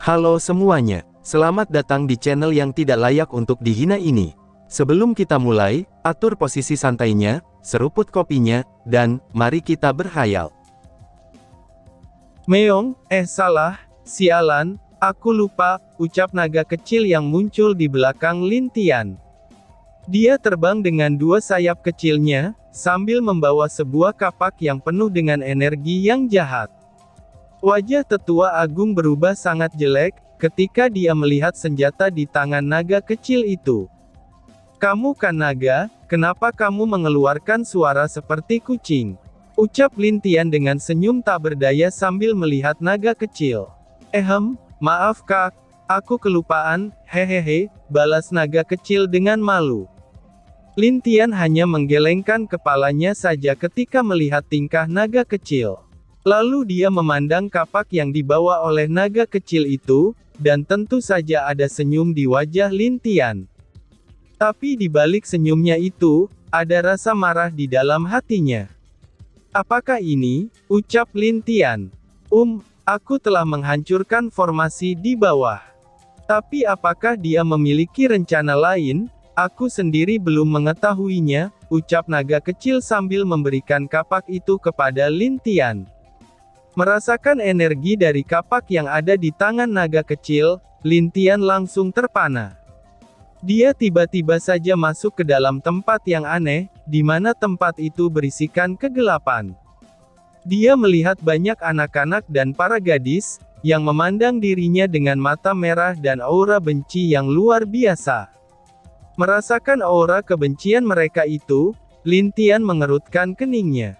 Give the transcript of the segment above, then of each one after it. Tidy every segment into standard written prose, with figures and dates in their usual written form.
Halo semuanya, selamat datang di channel yang tidak layak untuk dihina ini. Sebelum kita mulai, atur posisi santainya, seruput kopinya, dan mari kita berkhayal. Meong, salah, sialan, aku lupa, ucap naga kecil yang muncul di belakang Lin Tian. Dia terbang dengan dua sayap kecilnya, sambil membawa sebuah kapak yang penuh dengan energi yang jahat. Wajah tetua agung berubah sangat jelek, ketika dia melihat senjata di tangan naga kecil itu. Kamu kan naga, kenapa kamu mengeluarkan suara seperti kucing? Ucap Lin Tian dengan senyum tak berdaya sambil melihat naga kecil. Maaf kak, aku kelupaan, hehehe, balas naga kecil dengan malu. Lin Tian hanya menggelengkan kepalanya saja ketika melihat tingkah naga kecil. Lalu dia memandang kapak yang dibawa oleh naga kecil itu, dan tentu saja ada senyum di wajah Lin Tian. Tapi di balik senyumnya itu, ada rasa marah di dalam hatinya. Apakah ini? Ucap Lin Tian. Aku telah menghancurkan formasi di bawah. Tapi apakah dia memiliki rencana lain? Aku sendiri belum mengetahuinya, ucap naga kecil sambil memberikan kapak itu kepada Lin Tian. Merasakan energi dari kapak yang ada di tangan naga kecil, Lin Tian langsung terpana. Dia tiba-tiba saja masuk ke dalam tempat yang aneh, di mana tempat itu berisikan kegelapan. Dia melihat banyak anak-anak dan para gadis, yang memandang dirinya dengan mata merah dan aura benci yang luar biasa. Merasakan aura kebencian mereka itu, Lin Tian mengerutkan keningnya.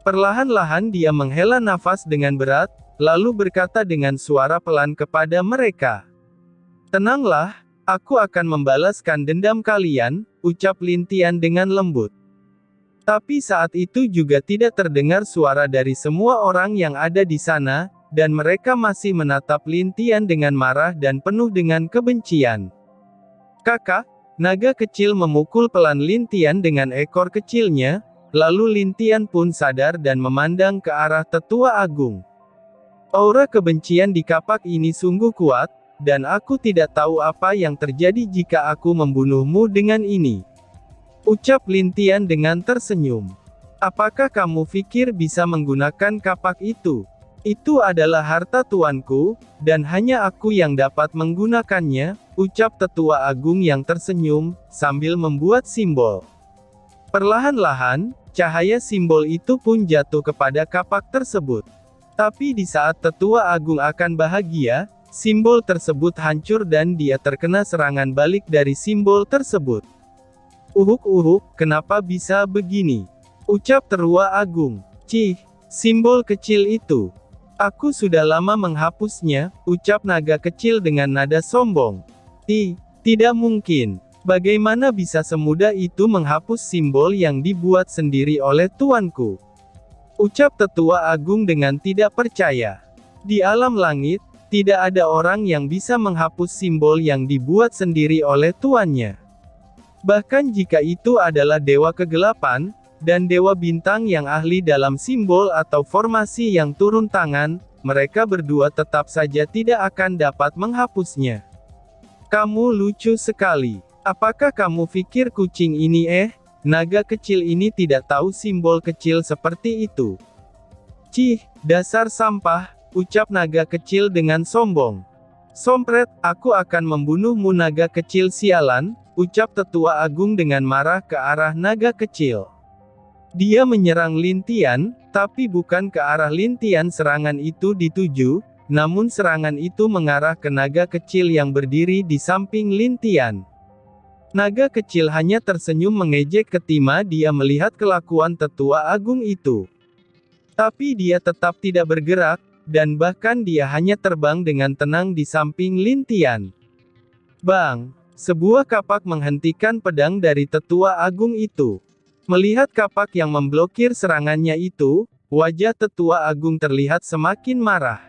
Perlahan-lahan dia menghela nafas dengan berat, lalu berkata dengan suara pelan kepada mereka. Tenanglah, aku akan membalaskan dendam kalian, ucap Lin Tian dengan lembut. Tapi saat itu juga tidak terdengar suara dari semua orang yang ada di sana, dan mereka masih menatap Lin Tian dengan marah dan penuh dengan kebencian. Kakak, naga kecil memukul pelan Lin Tian dengan ekor kecilnya, lalu Lin Tian pun sadar dan memandang ke arah tetua agung. Aura kebencian di kapak ini sungguh kuat, dan aku tidak tahu apa yang terjadi jika aku membunuhmu dengan ini. Ucap Lin Tian dengan tersenyum. Apakah kamu pikir bisa menggunakan kapak itu? Itu adalah harta tuanku, dan hanya aku yang dapat menggunakannya, ucap tetua agung yang tersenyum, sambil membuat simbol. Perlahan-lahan, cahaya simbol itu pun jatuh kepada kapak tersebut. Tapi di saat tetua agung akan bahagia, simbol tersebut hancur dan dia terkena serangan balik dari simbol tersebut. Kenapa bisa begini? Ucap tetua agung. Simbol kecil itu. Aku sudah lama menghapusnya, ucap naga kecil dengan nada sombong. Tidak mungkin. Bagaimana bisa semudah itu menghapus simbol yang dibuat sendiri oleh tuanku? Ucap tetua agung dengan tidak percaya. Di alam langit, tidak ada orang yang bisa menghapus simbol yang dibuat sendiri oleh tuannya. Bahkan jika itu adalah dewa kegelapan, dan dewa bintang yang ahli dalam simbol atau formasi yang turun tangan, mereka berdua tetap saja tidak akan dapat menghapusnya. Kamu lucu sekali. Apakah kamu pikir kucing ini naga kecil ini tidak tahu simbol kecil seperti itu? Dasar sampah, ucap naga kecil dengan sombong. Sompret, aku akan membunuhmu naga kecil sialan, ucap tetua agung dengan marah ke arah naga kecil. Dia menyerang Lin Tian, tapi bukan ke arah Lin Tian serangan itu dituju, namun serangan itu mengarah ke naga kecil yang berdiri di samping Lin Tian. Naga kecil hanya tersenyum mengejek ketika dia melihat kelakuan tetua agung itu. Tapi dia tetap tidak bergerak, dan bahkan dia hanya terbang dengan tenang di samping Lin Tian. Bang! Sebuah kapak menghentikan pedang dari tetua agung itu. Melihat kapak yang memblokir serangannya itu, wajah tetua agung terlihat semakin marah.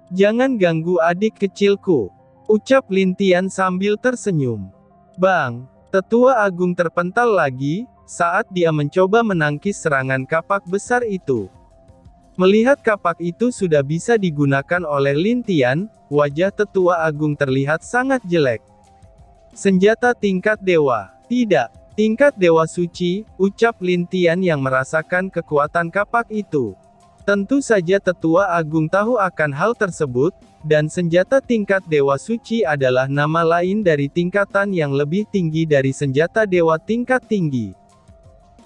Jangan ganggu adik kecilku, ucap Lin Tian sambil tersenyum. Bang! Tetua agung terpental lagi, saat dia mencoba menangkis serangan kapak besar itu. Melihat kapak itu sudah bisa digunakan oleh Lin Tian, wajah tetua agung terlihat sangat jelek. Senjata tingkat dewa. Tidak, tingkat dewa suci, ucap Lin Tian yang merasakan kekuatan kapak itu. Tentu saja tetua agung tahu akan hal tersebut, dan senjata tingkat dewa suci adalah nama lain dari tingkatan yang lebih tinggi dari senjata dewa tingkat tinggi.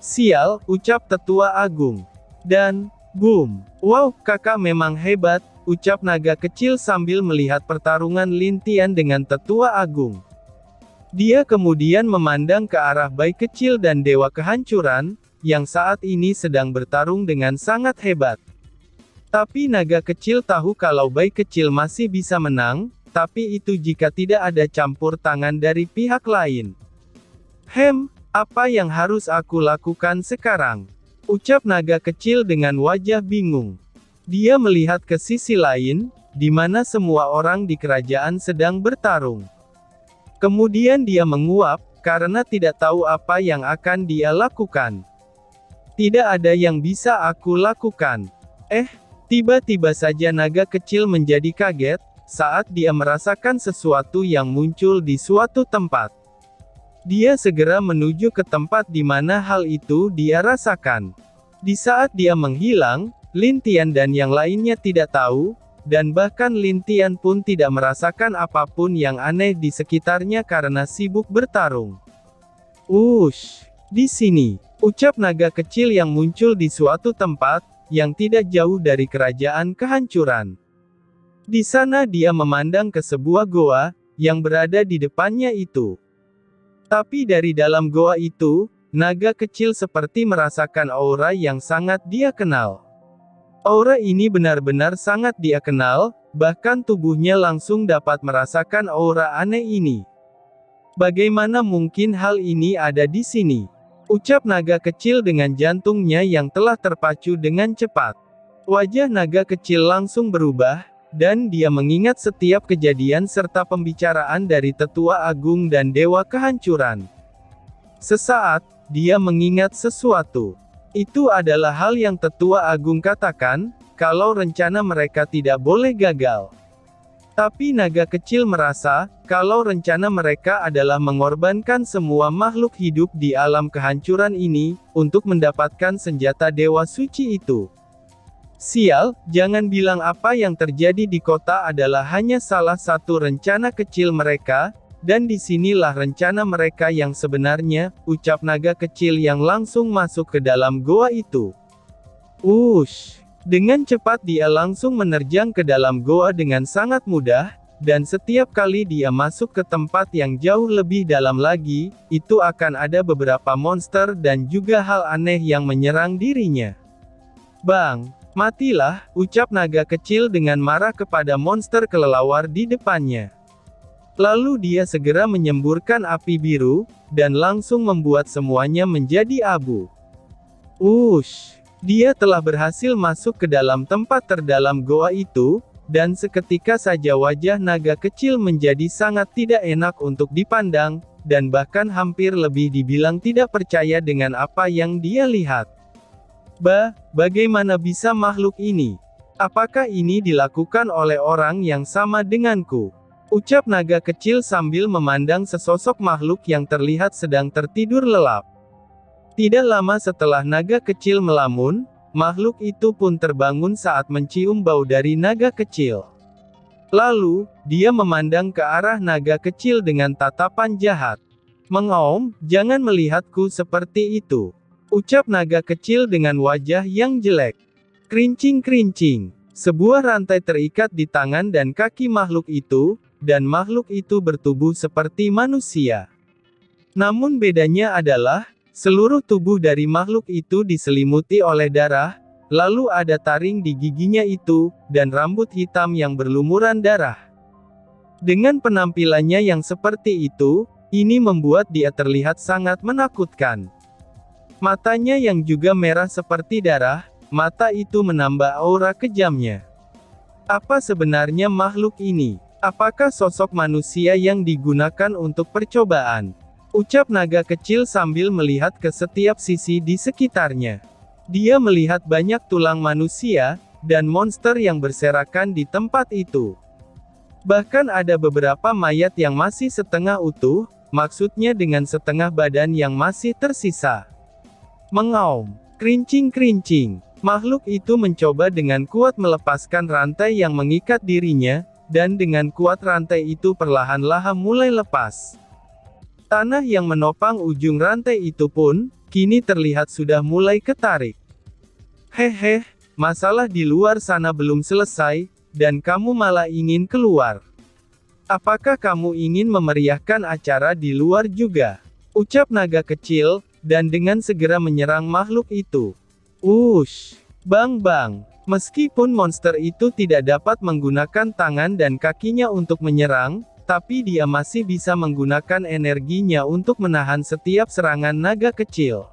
Sial, ucap tetua agung. Dan, boom. Wow, kakak memang hebat, ucap naga kecil sambil melihat pertarungan Lin Tian dengan tetua agung. Dia kemudian memandang ke arah bayi kecil dan dewa kehancuran, yang saat ini sedang bertarung dengan sangat hebat. Tapi naga kecil tahu kalau bayi kecil masih bisa menang, tapi itu jika tidak ada campur tangan dari pihak lain. Apa yang harus aku lakukan sekarang? Ucap naga kecil dengan wajah bingung. Dia melihat ke sisi lain, di mana semua orang di kerajaan sedang bertarung. Kemudian dia menguap, karena tidak tahu apa yang akan dia lakukan. Tidak ada yang bisa aku lakukan. Tiba-tiba saja naga kecil menjadi kaget, saat dia merasakan sesuatu yang muncul di suatu tempat. Dia segera menuju ke tempat di mana hal itu dia rasakan. Di saat dia menghilang, Lin Tian dan yang lainnya tidak tahu, dan bahkan Lin Tian pun tidak merasakan apapun yang aneh di sekitarnya karena sibuk bertarung. Di sini, ucap naga kecil yang muncul di suatu tempat, yang tidak jauh dari kerajaan kehancuran. Di sana dia memandang ke sebuah goa, yang berada di depannya itu. Tapi dari dalam goa itu, naga kecil seperti merasakan aura yang sangat dia kenal. Aura ini benar-benar sangat dia kenal, bahkan tubuhnya langsung dapat merasakan aura aneh ini. Bagaimana mungkin hal ini ada di sini? Ucap naga kecil dengan jantungnya yang telah terpacu dengan cepat. Wajah naga kecil langsung berubah, dan dia mengingat setiap kejadian serta pembicaraan dari tetua agung dan dewa kehancuran. Sesaat, dia mengingat sesuatu. Itu adalah hal yang tetua agung katakan, kalau rencana mereka tidak boleh gagal. Tapi naga kecil merasa, kalau rencana mereka adalah mengorbankan semua makhluk hidup di alam kehancuran ini, untuk mendapatkan senjata dewa suci itu. Sial, jangan bilang apa yang terjadi di kota adalah hanya salah satu rencana kecil mereka, dan disinilah rencana mereka yang sebenarnya, ucap naga kecil yang langsung masuk ke dalam goa itu. Dengan cepat dia langsung menerjang ke dalam goa dengan sangat mudah, dan setiap kali dia masuk ke tempat yang jauh lebih dalam lagi, itu akan ada beberapa monster dan juga hal aneh yang menyerang dirinya. Bang, matilah, ucap naga kecil dengan marah kepada monster kelelawar di depannya. Lalu dia segera menyemburkan api biru, dan langsung membuat semuanya menjadi abu. Dia telah berhasil masuk ke dalam tempat terdalam goa itu, dan seketika saja wajah naga kecil menjadi sangat tidak enak untuk dipandang, dan bahkan hampir lebih dibilang tidak percaya dengan apa yang dia lihat. Bagaimana bisa makhluk ini? Apakah ini dilakukan oleh orang yang sama denganku? Ucap naga kecil sambil memandang sesosok makhluk yang terlihat sedang tertidur lelap. Tidak lama setelah naga kecil melamun, makhluk itu pun terbangun saat mencium bau dari naga kecil. Lalu, dia memandang ke arah naga kecil dengan tatapan jahat. "Mengaum, jangan melihatku seperti itu," ucap naga kecil dengan wajah yang jelek. Kerincing-kerincing. Sebuah rantai terikat di tangan dan kaki makhluk itu, dan makhluk itu bertubuh seperti manusia. Namun bedanya adalah, seluruh tubuh dari makhluk itu diselimuti oleh darah, lalu ada taring di giginya itu, dan rambut hitam yang berlumuran darah. Dengan penampilannya yang seperti itu, ini membuat dia terlihat sangat menakutkan. Matanya yang juga merah seperti darah, mata itu menambah aura kejamnya. Apa sebenarnya makhluk ini? Apakah sosok manusia yang digunakan untuk percobaan? Ucap naga kecil sambil melihat ke setiap sisi di sekitarnya. Dia melihat banyak tulang manusia, dan monster yang berserakan di tempat itu. Bahkan ada beberapa mayat yang masih setengah utuh, maksudnya dengan setengah badan yang masih tersisa. Mengaum, kerincing-kerincing. Makhluk itu mencoba dengan kuat melepaskan rantai yang mengikat dirinya, dan dengan kuat rantai itu perlahan-lahan mulai lepas. Tanah yang menopang ujung rantai itu pun, kini terlihat sudah mulai ketarik. Hehe, masalah di luar sana belum selesai, dan kamu malah ingin keluar. Apakah kamu ingin memeriahkan acara di luar juga? Ucap naga kecil, dan dengan segera menyerang makhluk itu. Wush! Bang-bang! Meskipun monster itu tidak dapat menggunakan tangan dan kakinya untuk menyerang, tapi dia masih bisa menggunakan energinya untuk menahan setiap serangan naga kecil.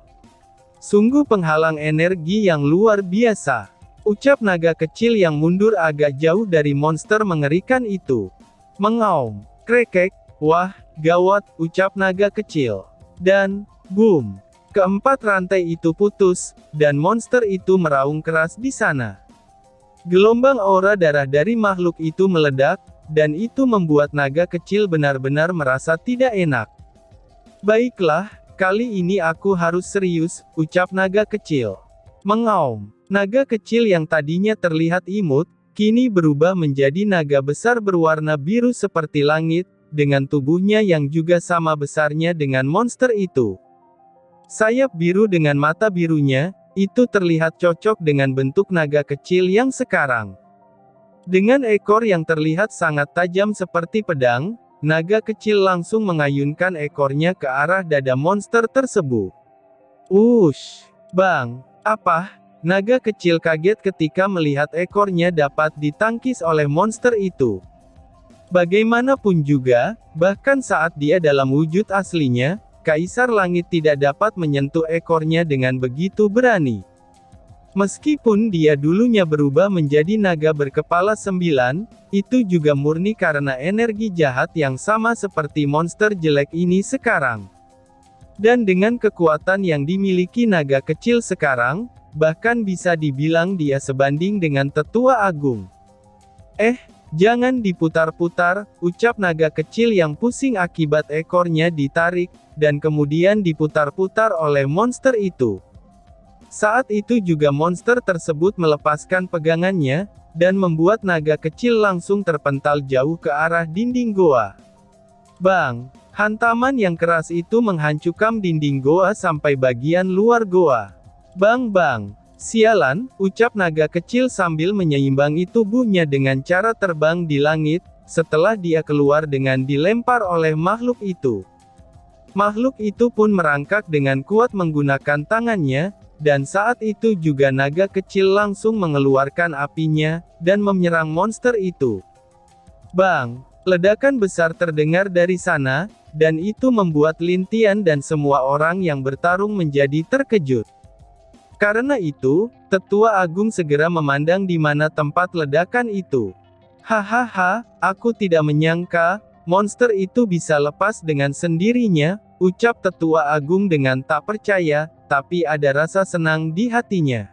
Sungguh penghalang energi yang luar biasa. Ucap naga kecil yang mundur agak jauh dari monster mengerikan itu. Mengaum, krekek, wah, gawat, ucap naga kecil. Dan, boom! Keempat rantai itu putus, dan monster itu meraung keras di sana. Gelombang aura darah dari makhluk itu meledak, dan itu membuat naga kecil benar-benar merasa tidak enak. Baiklah, kali ini aku harus serius, ucap naga kecil. Mengaum, naga kecil yang tadinya terlihat imut, kini berubah menjadi naga besar berwarna biru seperti langit, dengan tubuhnya yang juga sama besarnya dengan monster itu. Sayap biru dengan mata birunya, itu terlihat cocok dengan bentuk naga kecil yang sekarang. Dengan ekor yang terlihat sangat tajam seperti pedang, naga kecil langsung mengayunkan ekornya ke arah dada monster tersebut. Wush! Bang! Apa? Naga kecil kaget ketika melihat ekornya dapat ditangkis oleh monster itu. Bagaimanapun juga, bahkan saat dia dalam wujud aslinya, Kaisar Langit tidak dapat menyentuh ekornya dengan begitu berani. Meskipun dia dulunya berubah menjadi naga berkepala 9, itu juga murni karena energi jahat yang sama seperti monster jelek ini sekarang. Dan dengan kekuatan yang dimiliki naga kecil sekarang, bahkan bisa dibilang dia sebanding dengan Tetua Agung. Jangan diputar-putar, ucap naga kecil yang pusing akibat ekornya ditarik, dan kemudian diputar-putar oleh monster itu. Saat itu juga monster tersebut melepaskan pegangannya, dan membuat naga kecil langsung terpental jauh ke arah dinding goa. Bang! Hantaman yang keras itu menghancurkan dinding goa sampai bagian luar goa. Bang-bang! Sialan, ucap naga kecil sambil menyeimbangi tubuhnya dengan cara terbang di langit, setelah dia keluar dengan dilempar oleh makhluk itu. Makhluk itu pun merangkak dengan kuat menggunakan tangannya, dan saat itu juga naga kecil langsung mengeluarkan apinya, dan menyerang monster itu. Bang! Ledakan besar terdengar dari sana, dan itu membuat Lin Tian dan semua orang yang bertarung menjadi terkejut. Karena itu, Tetua Agung segera memandang di mana tempat ledakan itu. Hahaha, aku tidak menyangka, monster itu bisa lepas dengan sendirinya, ucap Tetua Agung dengan tak percaya, tapi ada rasa senang di hatinya.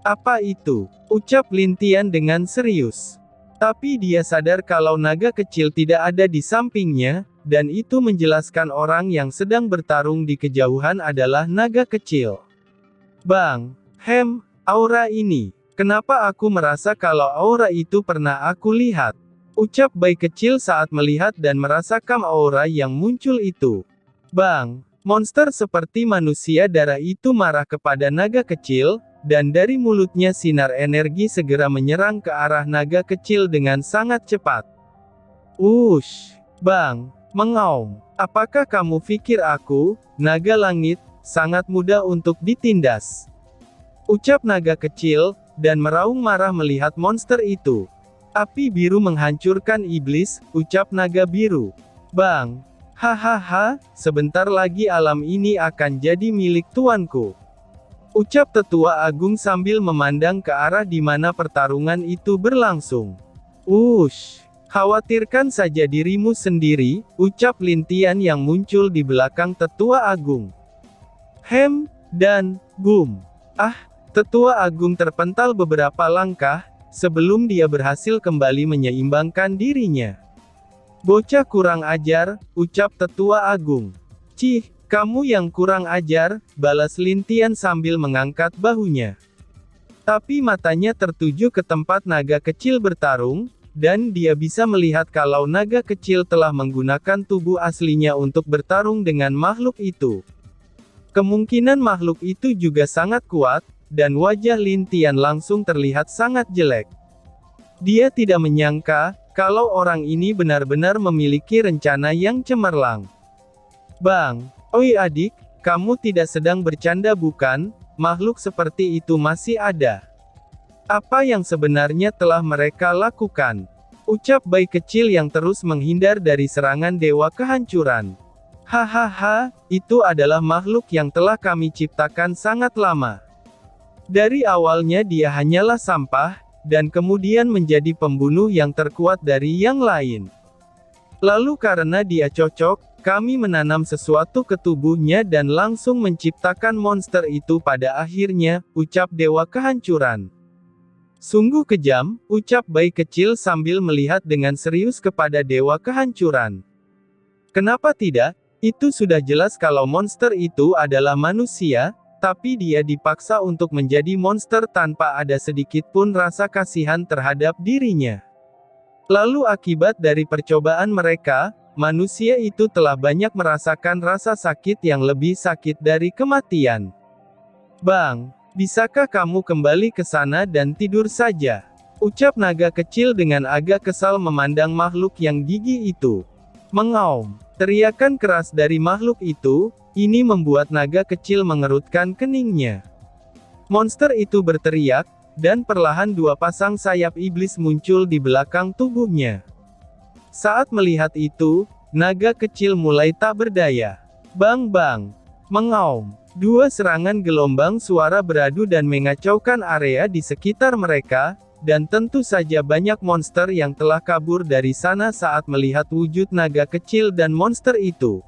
Apa itu? Ucap Lin Tian dengan serius. Tapi dia sadar kalau naga kecil tidak ada di sampingnya, dan itu menjelaskan orang yang sedang bertarung di kejauhan adalah naga kecil. Bang! Aura ini. Kenapa aku merasa kalau aura itu pernah aku lihat? Ucap bayi kecil saat melihat dan merasakan aura yang muncul itu. Bang! Monster seperti manusia darah itu marah kepada naga kecil, dan dari mulutnya sinar energi segera menyerang ke arah naga kecil dengan sangat cepat. Wush! Bang! Mengaum! Apakah kamu pikir aku, naga langit, sangat mudah untuk ditindas? Ucap naga kecil, dan meraung marah melihat monster itu. Api biru menghancurkan iblis, ucap naga biru. Bang! Hahaha, sebentar lagi alam ini akan jadi milik tuanku. Ucap Tetua Agung sambil memandang ke arah di mana pertarungan itu berlangsung. Wush! Khawatirkan saja dirimu sendiri, ucap Lin Tian yang muncul di belakang Tetua Agung. Dan, boom! Tetua Agung terpental beberapa langkah, sebelum dia berhasil kembali menyeimbangkan dirinya. "Bocah kurang ajar," ucap Tetua Agung. "Cih, kamu yang kurang ajar," balas Lin Tian sambil mengangkat bahunya. Tapi matanya tertuju ke tempat naga kecil bertarung, dan dia bisa melihat kalau naga kecil telah menggunakan tubuh aslinya untuk bertarung dengan makhluk itu. Kemungkinan makhluk itu juga sangat kuat, dan wajah Lin Tian langsung terlihat sangat jelek. Dia tidak menyangka, kalau orang ini benar-benar memiliki rencana yang cemerlang. "Bang, oi adik, kamu tidak sedang bercanda bukan? Makhluk seperti itu masih ada. Apa yang sebenarnya telah mereka lakukan?" ucap bayi kecil yang terus menghindar dari serangan Dewa Kehancuran. "Hahaha, itu adalah makhluk yang telah kami ciptakan sangat lama. Dari awalnya dia hanyalah sampah, dan kemudian menjadi pembunuh yang terkuat dari yang lain. Lalu karena dia cocok, kami menanam sesuatu ke tubuhnya dan langsung menciptakan monster itu pada akhirnya," ucap Dewa Kehancuran. "Sungguh kejam," ucap bayi kecil sambil melihat dengan serius kepada Dewa Kehancuran. "Kenapa tidak? Itu sudah jelas kalau monster itu adalah manusia, tapi dia dipaksa untuk menjadi monster tanpa ada sedikit pun rasa kasihan terhadap dirinya. Lalu akibat dari percobaan mereka, manusia itu telah banyak merasakan rasa sakit yang lebih sakit dari kematian. Bang, bisakah kamu kembali ke sana dan tidur saja?" ucap naga kecil dengan agak kesal memandang makhluk yang gigih itu. "Mengaum!" teriakan keras dari makhluk itu, ini membuat naga kecil mengerutkan keningnya. Monster itu berteriak, dan perlahan dua pasang sayap iblis muncul di belakang tubuhnya. Saat melihat itu, naga kecil mulai tak berdaya. "Bang bang!" mengaum. Dua serangan gelombang suara beradu dan mengacaukan area di sekitar mereka, dan tentu saja banyak monster yang telah kabur dari sana saat melihat wujud naga kecil dan monster itu.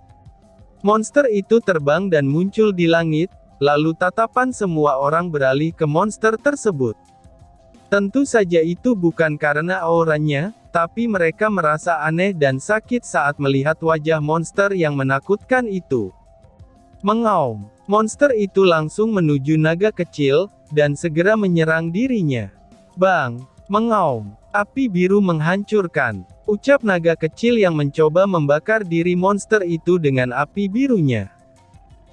Monster itu terbang dan muncul di langit, lalu tatapan semua orang beralih ke monster tersebut. Tentu saja itu bukan karena auranya, tapi mereka merasa aneh dan sakit saat melihat wajah monster yang menakutkan itu. Mengaum. Monster itu langsung menuju naga kecil, dan segera menyerang dirinya. "Bang!" mengaum. "Api biru menghancurkan," ucap naga kecil yang mencoba membakar diri monster itu dengan api birunya.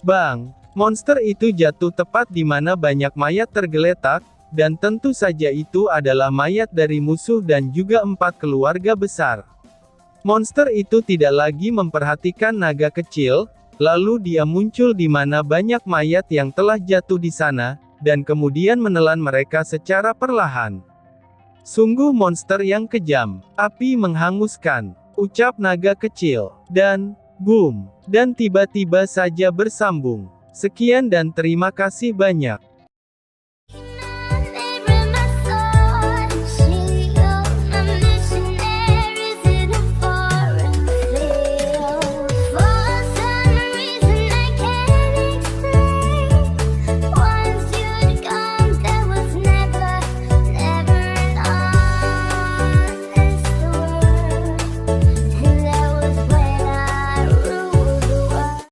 "Bang!" monster itu jatuh tepat di mana banyak mayat tergeletak, dan tentu saja itu adalah mayat dari musuh dan juga 4 keluarga besar. Monster itu tidak lagi memperhatikan naga kecil, lalu dia muncul di mana banyak mayat yang telah jatuh di sana, dan kemudian menelan mereka secara perlahan. "Sungguh monster yang kejam. Api menghanguskan," ucap naga kecil. Dan, boom! Dan tiba-tiba saja bersambung. Sekian dan terima kasih banyak.